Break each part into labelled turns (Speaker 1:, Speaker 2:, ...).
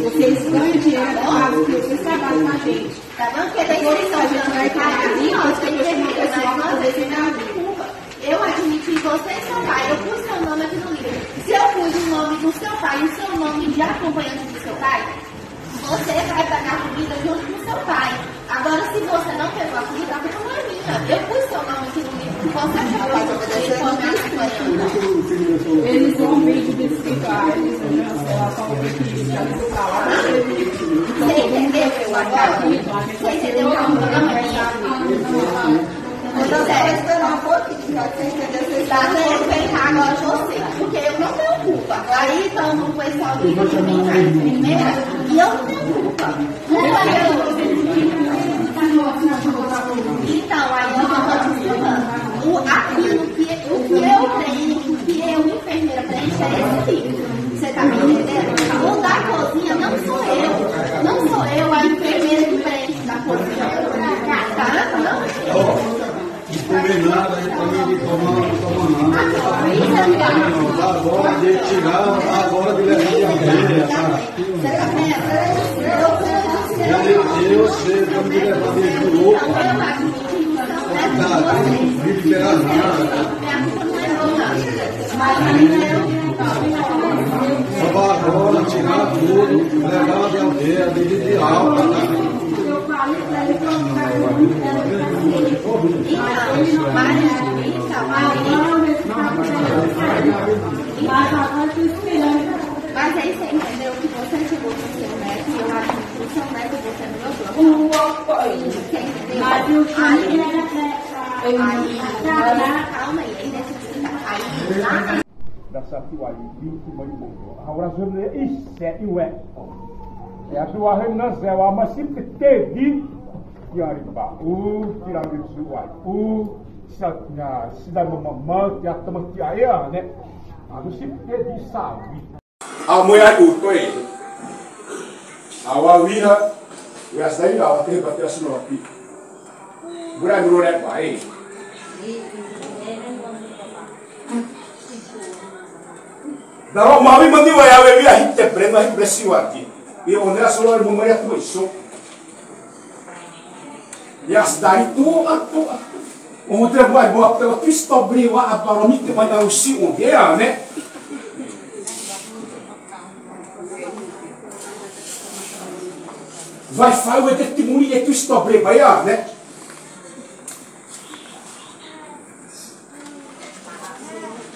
Speaker 1: Vocês ganham dinheiro porque vocês trabalham com a gente. Tá bom? Porque tem inscrição de eu admiti que você é seu pai, eu pus seu nome aqui no livro. Se eu pus o nome do seu pai e o seu nome de acompanhante do seu pai, você vai pagar a comida junto com o seu pai. Agora, se você não pegou a comida, a culpa não é minha. Eu pus seu nome aqui no livro, que você achou que eles vão vir de escritório, você entendeu agora? Você entendeu o programa? Então, você vai esperar um pouquinho, já que você entendeu, você está vendo agora de você, porque eu não tenho culpa. Aí, então, o pessoal liga para mim, primeiro, e eu não tenho culpa. Então, aí eu estou te explicando. Aquilo que eu tenho, que eu, enfermeira, preenche é esse livro. Você está me entendendo? O da cozinha não sou eu. Não sou eu a enfermeira que preenche da cozinha. Tá? Não.
Speaker 2: Combinado aí também de tomar nada. Agora de tirar, agora de levar de abelha, cara.
Speaker 1: Você tá vendo?
Speaker 2: Eu sei, vamos de levar de louco. Não liberar nada. Só agora tirar tudo, levar de aldeia, de alta.
Speaker 1: Mas aí você entendeu que você chegou no seu neto e eu acho que o seu neto você no meu plano. Você entendeu? Mas o filho era calma aí, deixa eu explicar. Aí, lá
Speaker 3: da satu ayu binti Maibobo. Ahora sobre isse iwe. Ya tua henna sewa masih ketedi yariba. Tirang suai. Satnya sidang mamma ya teman kiaya ne. Adu sip ketedi sawi.
Speaker 2: Amoya utoi. Awawiha ya sai awa te batia sunopi.
Speaker 3: Burai burai baik. Dalam mami mandi waya waya hitte prema hibresiwati. Ia onera solo memoria tu iso. Yas dari tu atu. Outra vai boa pela Cristo abriu a paromite vai dar o si o dia, né? Vai fazer o testemunho de Cristo abriu vai, né?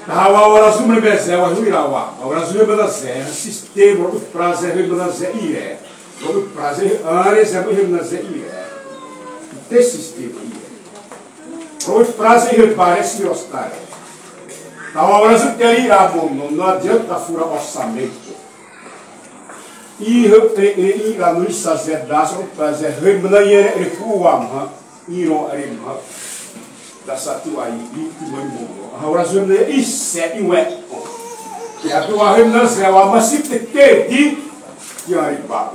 Speaker 3: Agora zoom no bezel, a ruirawa. Agora zoom no bezel, sistema do prazer no bezel ire. Do prazer ares é no bezel ire. Desse sistema ire. O prazer parece hostar. Agora zoom ter irá bom, não adianta furar orçamento. E irá no sazer das o prazer remanhar recuam, iro arima. Da satu aí itu memang. Agora zoom no isso é ué. E a tua remanhar é uma masih terjadi. Yang riba,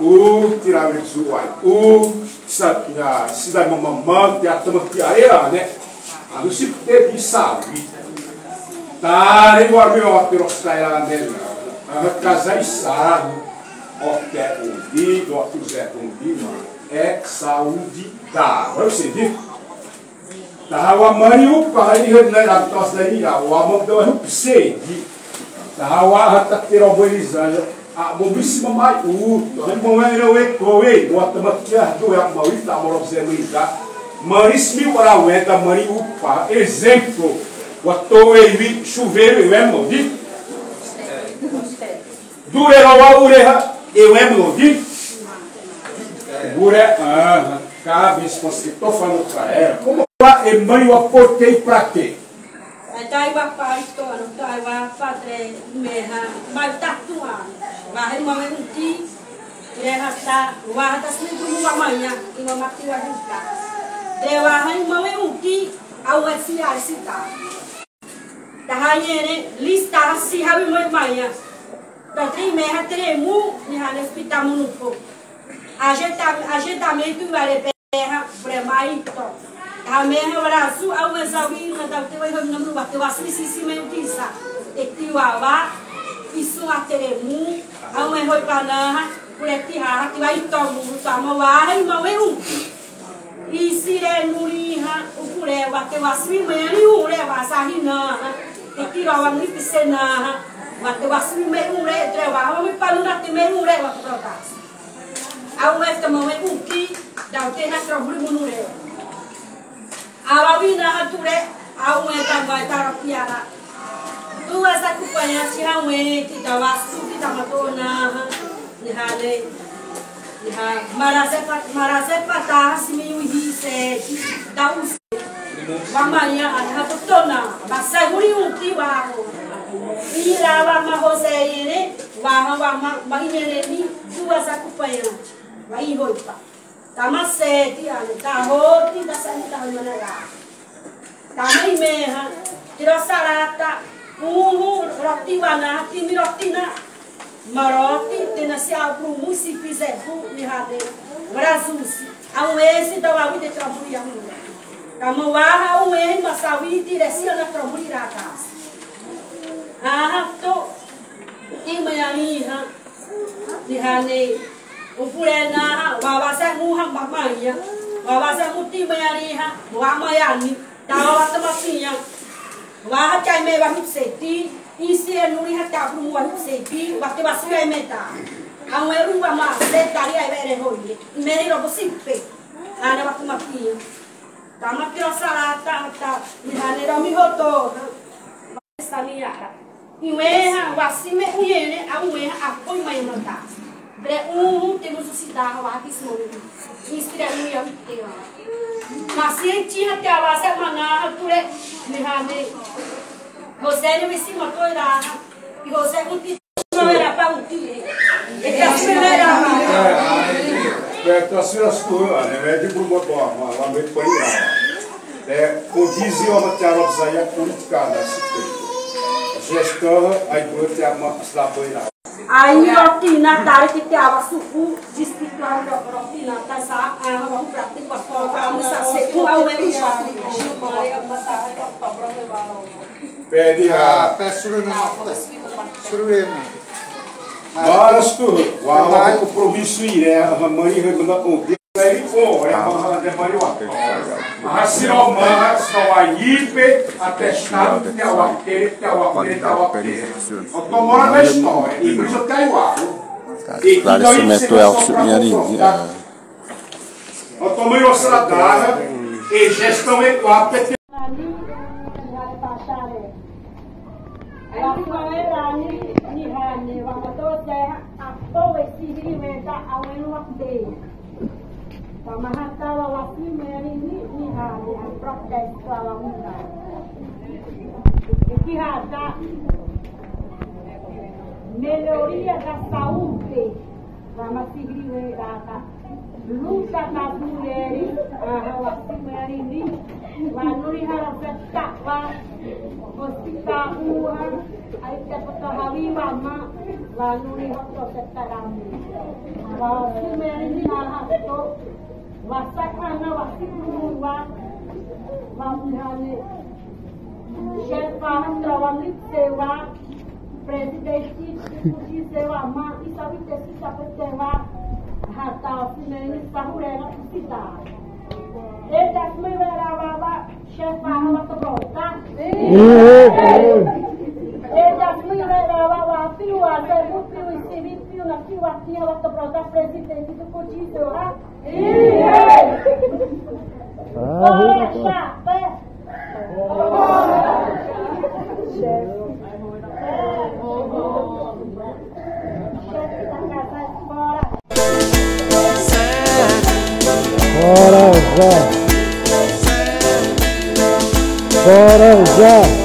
Speaker 3: tirar itu uai. Sidai mamam tiap tempat tiara, né? Anu sih terjadi sabi. Tari luar biasa waktu roksailan deh. Casa isar, oke undi, waktu saya undi mah, saúde da. Você diz? Tahawa mariu pahari hendak lantas dari rawa, mungkin aku pesedi. Tahawa hatta terobelizan. Bobisi mamai dan momento é coe do atamatia do é mauita morobzemita marismi para o eta mari upa exemplo o toe vi chuveiro eu amo di do era o ureha eu amo di ure cabe se tô falando para ela como é mãe o aportei para quê
Speaker 4: Taiwa paitona, taiwa padre meha, mas tatuan. Bahai mama unti, reha ta, wahata seminggu mamanya, ima mati wahita. Dewahai mama unti, awasi asita. Tahanya ne lista si hawi mamanya. Tatri meha tremu, ni hanes pitamunupo. Ajetamento vale perra, premaito. Kami merasu awal sawi nanti kita ingin mengambil waktu wasmi sisi mentisa. Ektiwawa isu ateremu awal hoi panah kuleti hara tiwa itomu sama wahai maweu. Isi renuri ha ukure waktu wasmi meri ure wasahina. Ektiwawa ni pisena waktu wasmi meri ure trewa awal panu nanti meri ure waktu protas. Awal temuai uki daute nak terhuri munure. Awalnya hature, awalnya tambah taruh piara. Dua satu banyak sih awalnya tidak wasu tidak matona, nihale, marase patah semiuhi se, daus, mamanya ada petona, masa guri unti waho, ira wama hose ini, wama ini dua satu banyak, wahi hoipa. Tama seti ane, tahoti dasani tahun mana lah. Tama imeha, tiro sarata, roti wana, timi roti na, maroti tena se abru musi pizebu ni hade, brazusi. Awesi tawawi de tramburi amu. Tama waha umehi masawi di resi ana tramburi rakas. To imayani ha, ni hade. Upulena wawasa muhang mamaya wawasa muti mayariha wamayani tawa tematinya wah cai me wahip seti isi enuri hatta pru wahip seti waktu wasai meta aweru wama setari ai bere hoye meri robo sippe ana waktu matinya tama kira salata hatta ihane romi hoto sania iweha wasime uyene aweha apoi mayonota temos o cidade lá que se move. Inspirando eu tenho. Mas se a gente até lá semana, tu é me você não me cima toda e você não era para o que é que a primeira
Speaker 3: a senhora estou né de grupo lá lá meio para ir com dizia uma cara saya política da cidade gestão, aí por ter uma cidade.
Speaker 4: Aí rotina dari kita suku distribuan rotina tasa aku praktik pasal kamu saseku aku ini
Speaker 3: pede a mas tu o compromisso iré a mãe remanda o aí pô é a demora o hasirau mas não aí atestado que o aquele otomora na história e por isso caiu a
Speaker 5: esclarecimento é o sublinhando
Speaker 3: otomoi osradara e gestão equapa
Speaker 4: Pamahatawa wasi merini ni hari protes lawan muda. Aqui hada melhoria da saúde, vamos seguir a luta das mulheres, a wasi merini, wanuri harap takwa, hospital aí dapat hari mama, wanuri hospital sekarang. Wasi merini harap tu. Wasakana wasikuwa mamhane Sherpa Trawanlit Sewa Presidenti Kuchi Sewa Ma Isawite Sisa Sewa Hata Sineni Sahurena Sita Edas Mewera Baba Sherpa Hawata Brota Edas Mewera Baba Piwa Sebu Piwa Isibi Piwa Nakiwa Tia Hawata Brota Presidenti Kuchi Sewa Bora, chapa!
Speaker 5: Bora já!